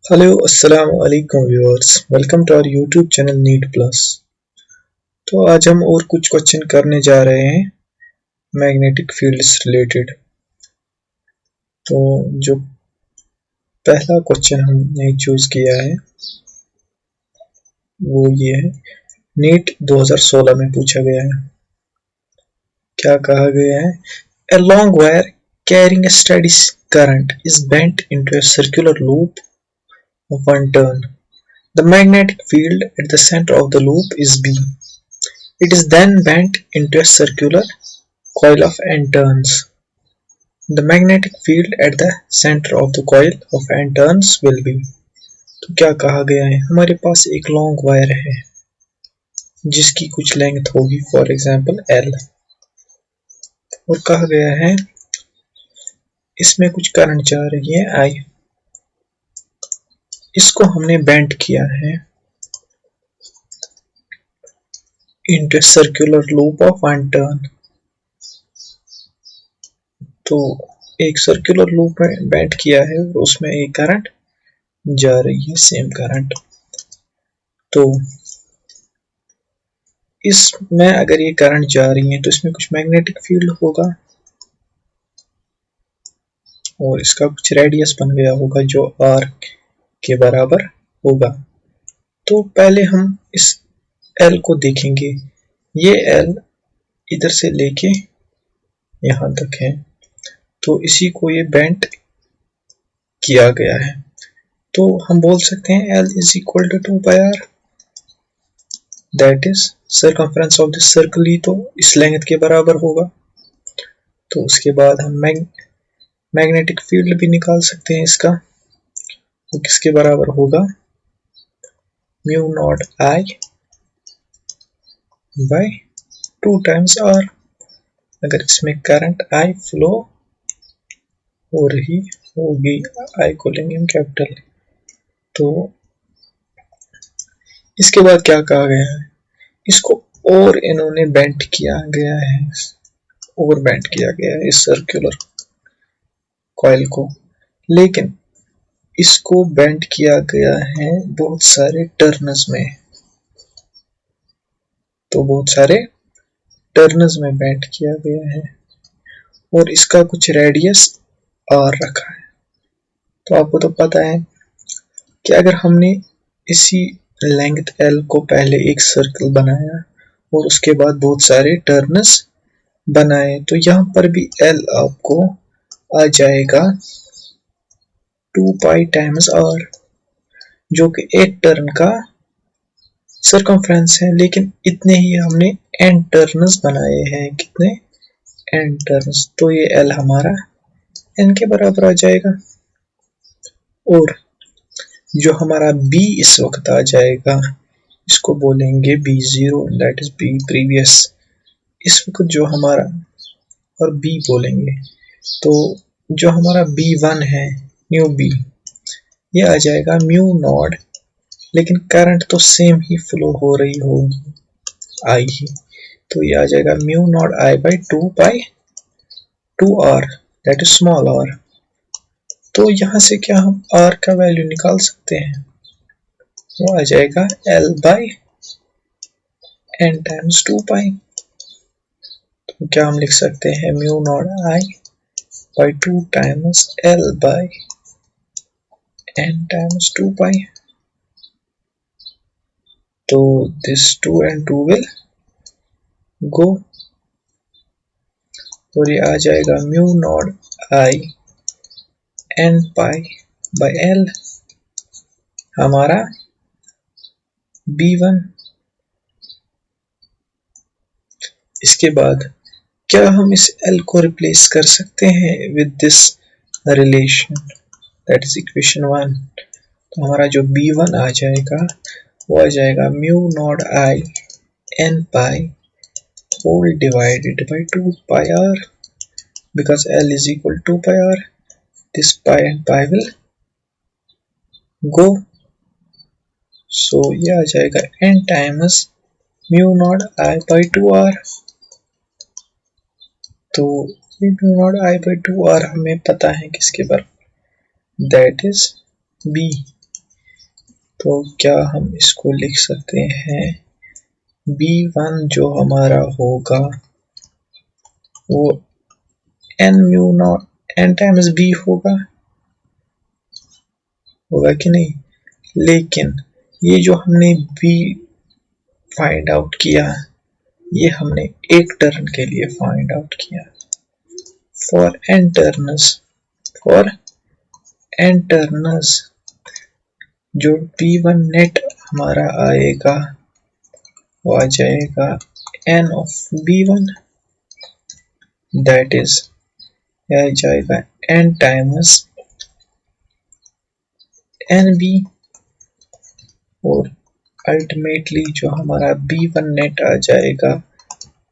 Hello अस्सलाम वालेकुम viewers, welcome to our YouTube channel NEET plus. तो आज हम और कुछ क्वेश्चन करने जा रहे हैं मैग्नेटिक फील्ड से रिलेटेड। तो जो पहला क्वेश्चन हमने चूज किया है वो ये है, नीट 2016 में पूछा गया है। क्या कहा गया है? A long wire carrying a steady current is bent into a circular loop of one turn. The magnetic field at the center of the loop is B. It is then bent into a circular coil of N turns. The magnetic field at the center of the coil of N turns will be। तो क्या कहा गया है? हमारे पास एक long wire है जिसकी कुछ लेंथ होगी फॉर एग्जांपल L, और कहा गया है इसमें कुछ करंट जा रही है I। इसको हमने बेंड किया है into a circular loop of one turn। तो एक सर्कुलर लूप में बेंड किया है और उसमें एक करंट जा रही है, सेम करंट। तो इसमें अगर ये करंट जा रही है तो इसमें कुछ मैग्नेटिक फील्ड होगा और इसका कुछ रेडियस बन गया होगा जो R के बराबर होगा। तो पहले हम इस L को देखेंगे। ये L इधर से लेके यहाँ तक है, तो इसी को ये बेंड किया गया है। तो हम बोल सकते हैं L is equal to 2πr, that is circumference of this circle ही तो इस लेंथ के बराबर होगा। तो उसके बाद हम मैग्नेटिक फील्ड भी निकाल सकते हैं इसका, वो किसके बराबर होगा? Mu naught I by 2 times R। अगर इसमें करंट I फ्लो हो रही होगी, I को लेंगे हम कैपिटल। तो इसके बाद क्या कहा गया है? इसको और इन्होंने बेंड किया गया है, और बेंड किया गया है इस सर्कुलर कॉइल को, लेकिन इसको बेंड किया गया है बहुत सारे टर्न्स में। तो बहुत सारे टर्न्स में बेंड किया गया है और इसका कुछ रेडियस R रखा है। तो आपको तो पता है कि अगर हमने इसी लेंथ L को पहले एक सर्कल बनाया और उसके बाद बहुत सारे टर्न्स बनाए, तो यहाँ पर भी L आपको आ जाएगा 2π टाइम्स R, जो कि एक टर्न का सर्कमफ्रेंस है। लेकिन इतने ही हमने n टर्न्स बनाए हैं। कितने? n turns. तो ये L हमारा n के बराबर आ जाएगा। और जो हमारा B इस वक्त आ जाएगा, इसको बोलेंगे B0, that is B previous. इस वक्त जो हमारा, और B बोलेंगे, तो जो हमारा B1 है, न्यू B, ये आ जाएगा म्यू नॉट, लेकिन करंट तो सेम ही फ्लो हो रही होगी I ही, तो ये आ जाएगा mu naught I by 2π2R, that is small r। तो यहाँ से क्या हम R का वैल्यू निकाल सकते हैं? वो आ जाएगा L बाई n टाइम्स 2π। तो क्या हम लिख सकते हैं? Mu naught I by 2 times L by n times 2π। तो दिस 2 and 2 will go, और ये आ जाएगा mu naught I n pi by L, हमारा B1। इसके बाद क्या हम इस L को रिप्लेस कर सकते हैं with this relation, that is equation 1। तो हमारा जो B1 आ जाएगा वो आ जाएगा mu naught I n pi whole divided by 2πr, because L is equal to 2πr, this pi and pi will go, so ये आ जाएगा n times mu naught I by 2r। तो ये mu naught I by 2r हमें पता है किसके बराबर, that is B। तो क्या हम इसको लिख सकते हैं B1 जो हमारा होगा वो n mu naught n times b होगा कि नहीं। लेकिन ये जो हमने b फाइंड आउट किया ये हमने एक टर्न के लिए फाइंड आउट किया। फॉर n टर्न्स जो b1 नेट हमारा आएगा वो आ जाएगा n of b1 that is आ जाएगा n टाइम्स nb और अल्टीमेटली जो हमारा b1 नेट आ जाएगा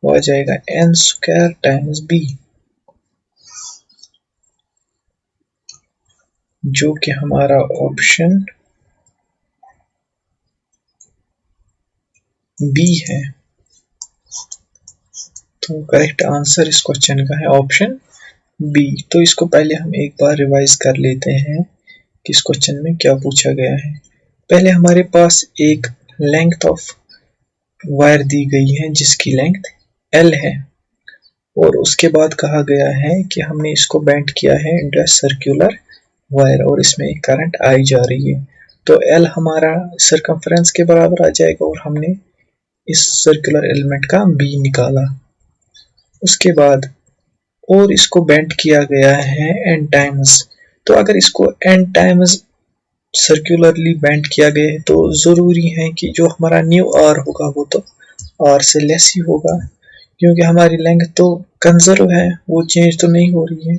वो आ जाएगा n स्क्वायर टाइम्स b जो कि हमारा ऑप्शन बी है। तो करेक्ट आंसर इस क्वेश्चन का है ऑप्शन बी। तो इसको पहले हम एक बार रिवाइज कर लेते हैं कि इस क्वेश्चन में क्या पूछा गया है। पहले हमारे पास एक लेंथ ऑफ वायर दी गई है जिसकी लेंथ L है और उसके बाद कहा गया है कि हमने इसको बेंड किया है इनटू सर्कुलर वायर और इसमें एक करंट आई जा रही है। तो L हमारा सर्कमफ्रेंस के बराबर आ जाएगा और हमने इस सर्कुलर एलिमेंट का B निकाला। उसके बाद और इसको बेंड किया गया है n टाइम्स। तो अगर इसको n टाइम्स सर्कुलरली बेंड किया गया है तो जरूरी है कि जो हमारा न्यू r होगा वो तो r से लेस ही होगा क्योंकि हमारी लेंथ तो कंजर्व है, वो चेंज तो नहीं हो रही है।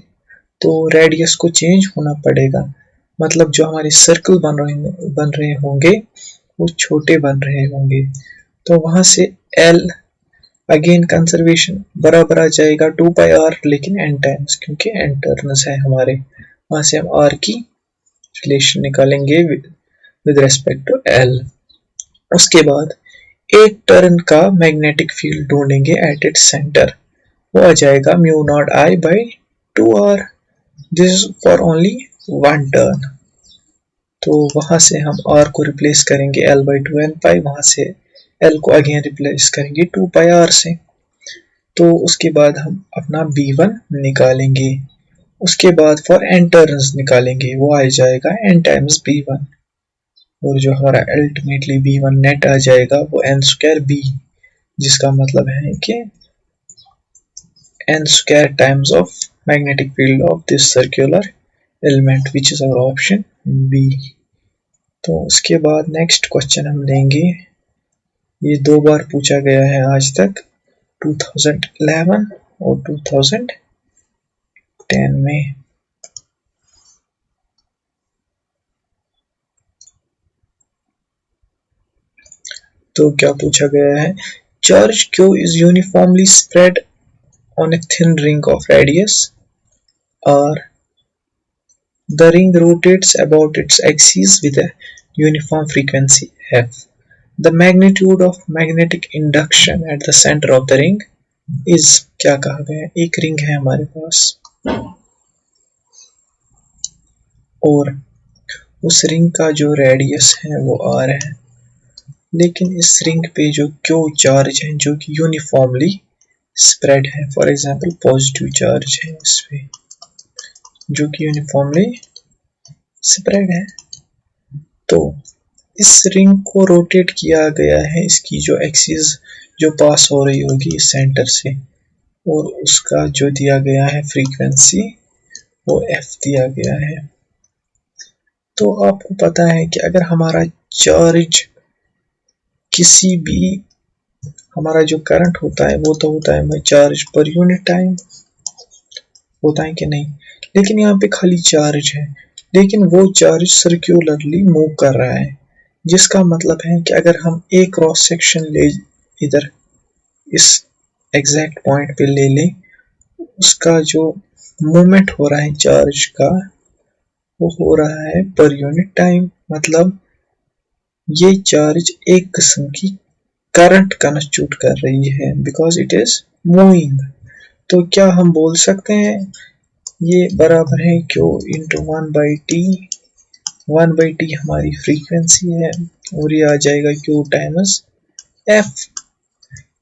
तो रेडियस को चेंज होना पड़ेगा, मतलब जो हमारे सर्कल बन रहे होंगे वो छोटे बन रहे होंगे। तो वहां से L अगेन कंजर्वेशन बराबर आ जाएगा 2πr लेकिन n टाइम्स क्योंकि n टर्न्स है हमारे। वहां से हम r की रिलेशन निकालेंगे विद रिस्पेक्ट टू L। उसके बाद एक टर्न का मैग्नेटिक फील्ड ढूंढेंगे एट इट्स सेंटर, वो आ जाएगा mu naught I by 2r। This is for only one turn. तो वहां से हम r को रिप्लेस करेंगे L बाई 2n पाई, वहां से L को अगेन रिप्लेस करेंगे 2πr से। तो उसके बाद हम अपना B1 निकालेंगे। उसके बाद फॉर n टर्न्स निकालेंगे, वो आ जाएगा n टाइम्स B1 और जो हमारा अल्टीमेटली B1 नेट आ जाएगा वो n स्क्वायर B, जिसका मतलब है कि n square times of magnetic field of this circular element which is our option B। तो उसके बाद नेक्स्ट क्वेश्चन हम लेंगे, ये दो बार पूछा गया है आज तक 2011 और 2010 में। तो क्या पूछा गया है, charge Q is uniformly spread on a thin ring of radius R. The ring rotates about its axis with a uniform frequency f. The magnitude of magnetic induction at the center of the ring is, क्या कहा गया है, एक ring है हमारे पास और उस ring का जो रेडियस है वो R है, लेकिन इस रिंग पे जो Q चार्ज है जो कि यूनिफॉर्मली स्प्रेड है, फॉर एग्जांपल पॉजिटिव चार्ज है इस पे जो कि यूनिफॉर्मली स्प्रेड है। तो इस रिंग को रोटेट किया गया है, इसकी जो एक्सिस जो पास हो रही होगी इस सेंटर से, और उसका जो दिया गया है फ्रीक्वेंसी वो f दिया गया है। तो आपको पता है कि अगर हमारा चार्ज किसी भी, हमारा जो करंट होता है वो तो होता है चार्ज पर यूनिट टाइम, होता है कि नहीं, लेकिन यहाँ पे खाली चार्ज है लेकिन वो चार्ज सर्कुलरली मूव कर रहा है, जिसका मतलब है कि अगर हम एक क्रॉस सेक्शन ले इधर इस एग्जैक्ट पॉइंट पे ले लें, उसका जो मूवमेंट हो रहा है चार्ज का वो हो रहा है पर यूनिट टाइम। मतलब ये चार्ज एक किस्म की करंट कंस्टिट्यूट कर रही है बिकॉज इट इज मूविंग। तो क्या हम बोल सकते हैं ये बराबर है Q इंटू 1/T 1/t हमारी फ्रीक्वेंसी है और ये आ जाएगा Q टाइम्स F।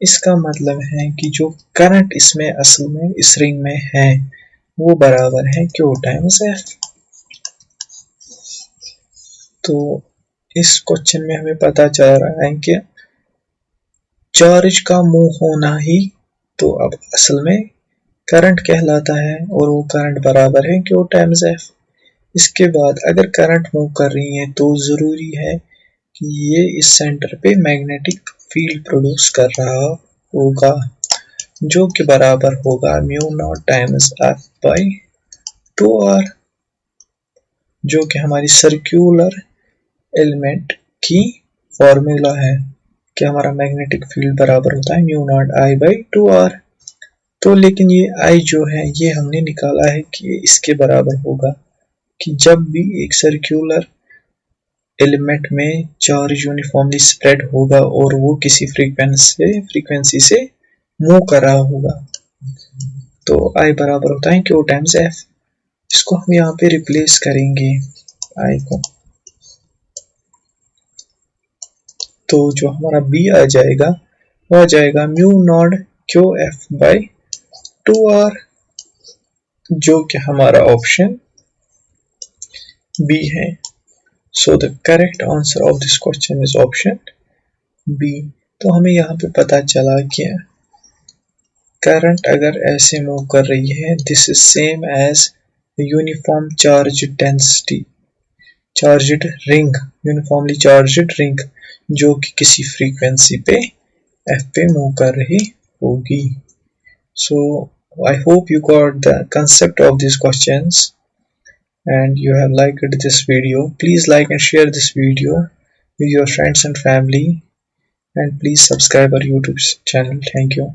इसका मतलब है कि जो करंट इसमें असल में इस रिंग में है वो बराबर है Q टाइम्स F। तो इस क्वेश्चन में हमें पता चल रहा है कि चार्ज का मूव होना ही तो अब असल में करंट कहलाता है और वो करंट बराबर है Q टाइम्स F। इसके बाद अगर करंट मूव कर रही है तो ज़रूरी है कि ये इस सेंटर पे मैग्नेटिक फील्ड प्रोड्यूस कर रहा होगा जो कि बराबर होगा mu not times F by 2R, जो कि हमारी सर्कुलर एलिमेंट की फॉर्मूला है कि हमारा मैग्नेटिक फील्ड बराबर होता है mu naught I by 2R। तो लेकिन ये I जो है ये हमने निकाला है कि इसके बराबर होगा कि जब भी एक सर्कुलर एलिमेंट में चार्ज यूनिफॉर्मली स्प्रेड होगा और वो किसी फ्रीक्वेंसी से मूव कर रहा होगा तो I बराबर होता है Q टाइम्स F। इसको हम यहाँ पे रिप्लेस करेंगे I को, तो जो हमारा B आ जाएगा वो आ जाएगा mu not Q F by 2R, जो कि हमारा ऑप्शन B है। So the correct answer of this question is option B। तो हमें यहाँ पे पता चला कि करंट अगर ऐसे मूव कर रही है this is same as uniform charge density charged ring, uniformly charged ring जो कि किसी फ्रीक्वेंसी पे F पे मूव कर रही होगी। So I hope you got the concept of these questions and you have liked this video. Please like and share this video with your friends and family, and please subscribe our YouTube channel. Thank you.